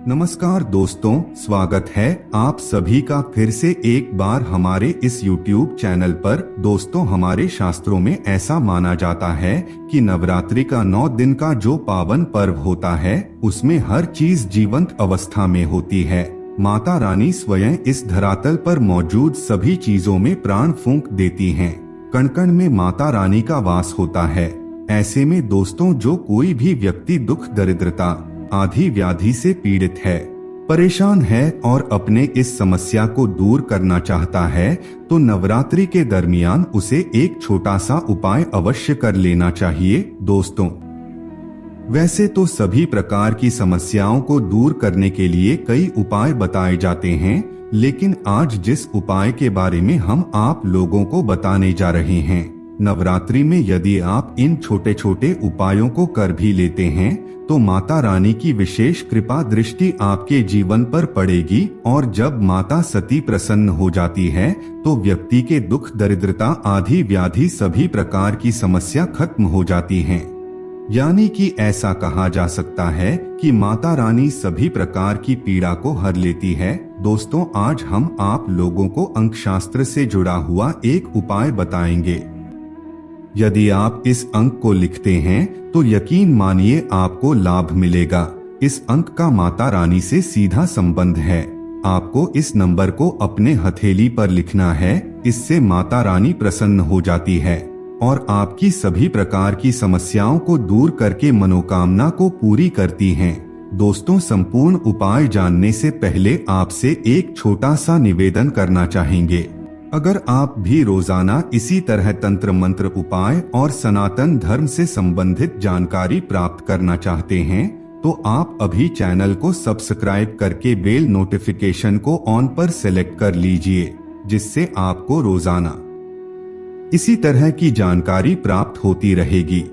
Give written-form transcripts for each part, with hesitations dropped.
नमस्कार दोस्तों, स्वागत है आप सभी का फिर से एक बार हमारे इस YouTube चैनल पर। दोस्तों, हमारे शास्त्रों में ऐसा माना जाता है कि नवरात्रि का 9 दिन का जो पावन पर्व होता है उसमें हर चीज जीवंत अवस्था में होती है। माता रानी स्वयं इस धरातल पर मौजूद सभी चीजों में प्राण फूंक देती हैं। कण कण में माता रानी का वास होता है। ऐसे में दोस्तों, जो कोई भी व्यक्ति दुख, दरिद्रता आदि व्याधि से पीड़ित है, परेशान है और अपने इस समस्या को दूर करना चाहता है, तो नवरात्रि के दरमियान उसे एक छोटा सा उपाय अवश्य कर लेना चाहिए। दोस्तों, वैसे तो सभी प्रकार की समस्याओं को दूर करने के लिए कई उपाय बताए जाते हैं, लेकिन आज जिस उपाय के बारे में हम आप लोगों को बताने जा रहे हैं, नवरात्रि में यदि आप इन छोटे छोटे उपायों को कर भी लेते हैं तो माता रानी की विशेष कृपा दृष्टि आपके जीवन पर पड़ेगी। और जब माता सती प्रसन्न हो जाती है तो व्यक्ति के दुख, दरिद्रता आदि व्याधि सभी प्रकार की समस्या खत्म हो जाती हैं। यानी कि ऐसा कहा जा सकता है कि माता रानी सभी प्रकार की पीड़ा को हर लेती है। दोस्तों, आज हम आप लोगों को अंक शास्त्र से जुड़ा हुआ एक उपाय बताएंगे। यदि आप इस अंक को लिखते हैं तो यकीन मानिए आपको लाभ मिलेगा। इस अंक का माता रानी से सीधा संबंध है। आपको इस नंबर को अपने हथेली पर लिखना है। इससे माता रानी प्रसन्न हो जाती है और आपकी सभी प्रकार की समस्याओं को दूर करके मनोकामना को पूरी करती हैं। दोस्तों, संपूर्ण उपाय जानने से पहले आपसे एक छोटा सा निवेदन करना चाहेंगे। अगर आप भी रोजाना इसी तरह तंत्र मंत्र उपाय और सनातन धर्म से संबंधित जानकारी प्राप्त करना चाहते हैं तो आप अभी चैनल को सब्सक्राइब करके बेल नोटिफिकेशन को ऑन पर सेलेक्ट कर लीजिए, जिससे आपको रोजाना इसी तरह की जानकारी प्राप्त होती रहेगी।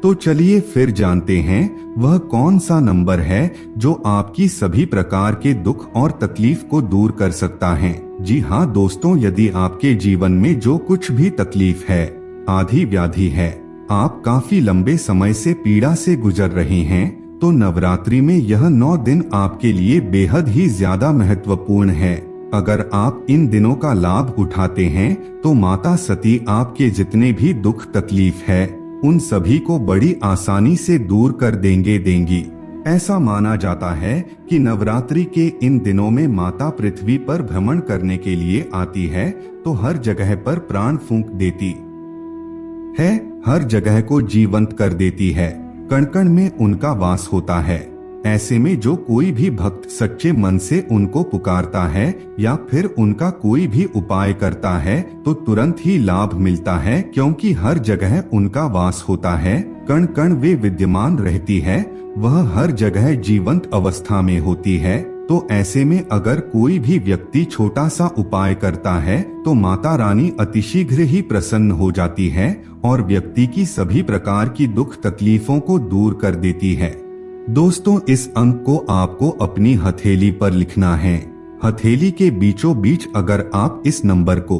तो चलिए फिर जानते हैं वह कौन सा नंबर है जो आपकी सभी प्रकार के दुख और तकलीफ को दूर कर सकता है। जी हाँ दोस्तों, यदि आपके जीवन में जो कुछ भी तकलीफ है, आदि व्याधि है, आप काफी लंबे समय से पीड़ा से गुजर रहे हैं, तो नवरात्रि में यह 9 दिन आपके लिए बेहद ही ज्यादा महत्वपूर्ण है। अगर आप इन दिनों का लाभ उठाते हैं तो माता सती आपके जितने भी दुख तकलीफ है उन सभी को बड़ी आसानी से दूर कर देंगी। ऐसा माना जाता है कि नवरात्रि के इन दिनों में माता पृथ्वी पर भ्रमण करने के लिए आती है तो हर जगह पर प्राण फूंक देती है, हर जगह को जीवंत कर देती है। कण कण में उनका वास होता है। ऐसे में जो कोई भी भक्त सच्चे मन से उनको पुकारता है या फिर उनका कोई भी उपाय करता है तो तुरंत ही लाभ मिलता है, क्योंकि हर जगह उनका वास होता है। कण कण वे विद्यमान रहती है, वह हर जगह जीवंत अवस्था में होती है। तो ऐसे में अगर कोई भी व्यक्ति छोटा सा उपाय करता है तो माता रानी अतिशीघ्र ही प्रसन्न हो जाती है और व्यक्ति की सभी प्रकार की दुख तकलीफों को दूर कर देती है। दोस्तों, इस अंक को आपको अपनी हथेली पर लिखना है। हथेली के बीचों बीच अगर आप इस नंबर को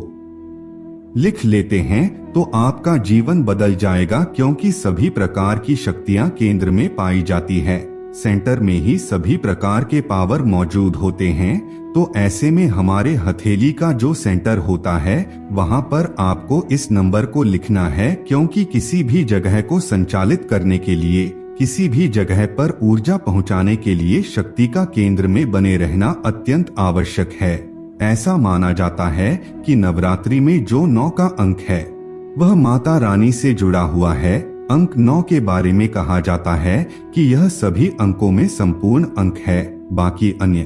लिख लेते हैं तो आपका जीवन बदल जाएगा, क्योंकि सभी प्रकार की शक्तियां केंद्र में पाई जाती है। सेंटर में ही सभी प्रकार के पावर मौजूद होते हैं। तो ऐसे में हमारे हथेली का जो सेंटर होता है वहां पर आपको इस नंबर को लिखना है, क्योंकि किसी भी जगह को संचालित करने के लिए, किसी भी जगह पर ऊर्जा पहुंचाने के लिए शक्ति का केंद्र में बने रहना अत्यंत आवश्यक है। ऐसा माना जाता है कि नवरात्रि में जो 9 का अंक है वह माता रानी से जुड़ा हुआ है। अंक 9 के बारे में कहा जाता है कि यह सभी अंकों में संपूर्ण अंक है। बाकी अन्य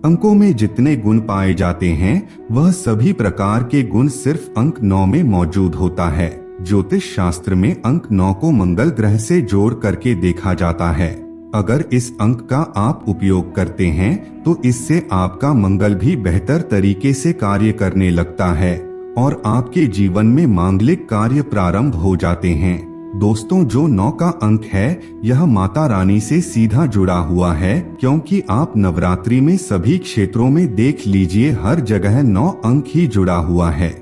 अंकों में जितने गुण पाए जाते हैं वह सभी प्रकार के गुण सिर्फ अंक 9 में मौजूद होता है। ज्योतिष शास्त्र में अंक 9 को मंगल ग्रह से जोड़ करके देखा जाता है। अगर इस अंक का आप उपयोग करते हैं तो इससे आपका मंगल भी बेहतर तरीके से कार्य करने लगता है और आपके जीवन में मांगलिक कार्य प्रारंभ हो जाते हैं। दोस्तों, जो 9 का अंक है यह माता रानी से सीधा जुड़ा हुआ है, क्योंकि आप नवरात्रि में सभी क्षेत्रों में देख लीजिए, हर जगह 9 अंक ही जुड़ा हुआ है।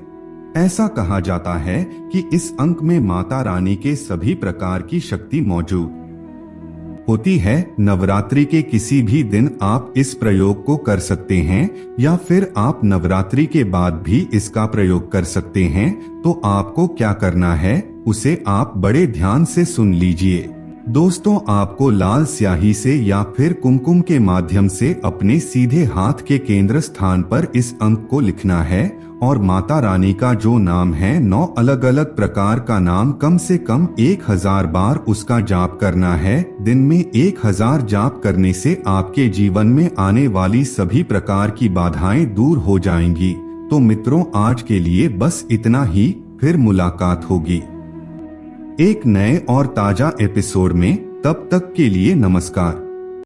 ऐसा कहा जाता है कि इस अंक में माता रानी के सभी प्रकार की शक्ति मौजूद होती है। नवरात्रि के किसी भी दिन आप इस प्रयोग को कर सकते हैं या फिर आप नवरात्रि के बाद भी इसका प्रयोग कर सकते हैं। तो आपको क्या करना है उसे आप बड़े ध्यान से सुन लीजिए। दोस्तों, आपको लाल स्याही से या फिर कुमकुम के माध्यम से अपने सीधे हाथ के केंद्र स्थान पर इस अंक को लिखना है और माता रानी का जो नाम है 9 अलग अलग प्रकार का नाम कम से कम 1000 बार उसका जाप करना है। दिन में 1000 जाप करने से आपके जीवन में आने वाली सभी प्रकार की बाधाएं दूर हो जाएंगी। तो मित्रों, आज के लिए बस इतना ही, फिर मुलाकात होगी एक नए और ताजा एपिसोड में। तब तक के लिए नमस्कार।